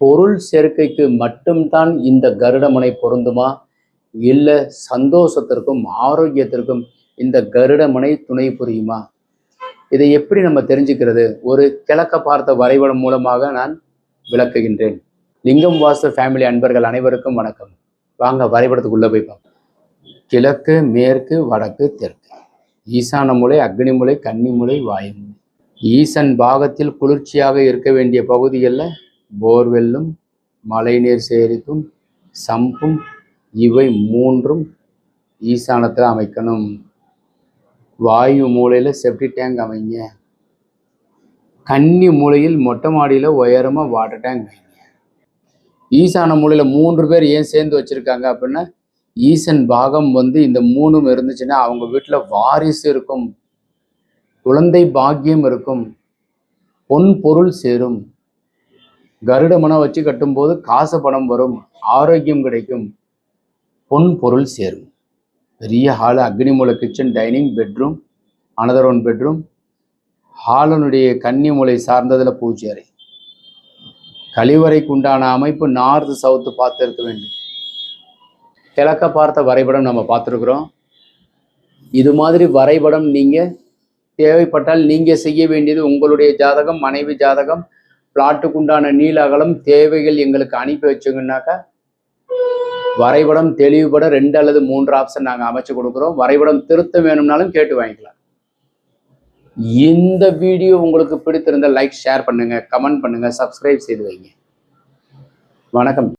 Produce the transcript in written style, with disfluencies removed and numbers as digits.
பொருள் சேர்க்கைக்கு மட்டும்தான் இந்த கருடமுனை பொருந்துமா? இல்லை சந்தோஷத்திற்கும் ஆரோக்கியத்திற்கும் இந்த கருடமுனை துணை புரியுமா? இதை எப்படி நம்ம தெரிஞ்சுக்கிறது? ஒரு கிழக்க பார்த்த வரைபடம் மூலமாக நான் விளக்குகின்றேன். லிங்கம் வாஸ்து ஃபேமிலி அன்பர்கள் அனைவருக்கும் வணக்கம். வாங்க வரைபடத்துக்குள்ள போய் பார்ப்போம். கிழக்கு, மேற்கு, வடக்கு, தெற்கு, ஈசான மூலை, அக்னி மூலை, கன்னி மூலை, வாயு மூலை. ஈசன் பாகத்தில் குளிர்ச்சியாக இருக்க வேண்டிய பகுதிகளில் போர்வெல்லும் மழைநீர் சேரிப்பும் சம்பும் இவை மூன்றும் ஈசானத்தில் அமைக்கணும். வாயு மூலையில் செப்டி டேங்க் அமைங்க. கன்னி மூலையில் மொட்டை மாடியில் உயரமாக வாட்டர் டேங்க் வைங்க. ஈசான மூலையில் 3 பேர் ஏன் சேர்ந்து வச்சுருக்காங்க அப்படின்னா, ஈசன் பாகம் இந்த 3ம் இருந்துச்சுன்னா அவங்க வீட்டில் வாரிசு இருக்கும், குழந்தை பாக்கியம் இருக்கும், பொன் பொருள் சேரும். கருடமனை வச்சு கட்டும்போது காசு பணம் வரும், ஆரோக்கியம் கிடைக்கும், பொன் பொருள் சேரும். பெரிய ஹாலு, அக்னி மூலை, kitchen, dining, bedroom, another one bedroom. ஹாலனுடைய கன்னி மூலை சார்ந்ததில் பூஜை அறை. கழிவறைக்கு உண்டான அமைப்பு நார்த்து சவுத்து பார்த்து இருக்க வேண்டும். கிழக்க பார்த்த வரைபடம் நம்ம பார்த்துருக்குறோம். இது மாதிரி வரைபடம் நீங்கள் தேவைப்பட்டால் நீங்கள் செய்ய வேண்டியது உங்களுடைய ஜாதகம், மனைவி ஜாதகம், பிளாட்டுக்கு உண்டான நீள அகலம் தேவைகள் எங்களுக்கு அனுப்பி வச்சுங்கன்னாக்கா வரைபடம் தெளிவுபட 2 அல்லது 3 ஆப்ஷன் நாங்கள் அமைச்சு கொடுக்குறோம். வரைபடம் திருத்தம் வேணும்னாலும் கேட்டு வாங்கிக்கலாம். இந்த வீடியோ உங்களுக்கு பிடித்திருந்தால் லைக், ஷேர் பண்ணுங்கள், கமெண்ட் பண்ணுங்கள், சப்ஸ்கிரைப் செய்து வைங்க. வணக்கம்.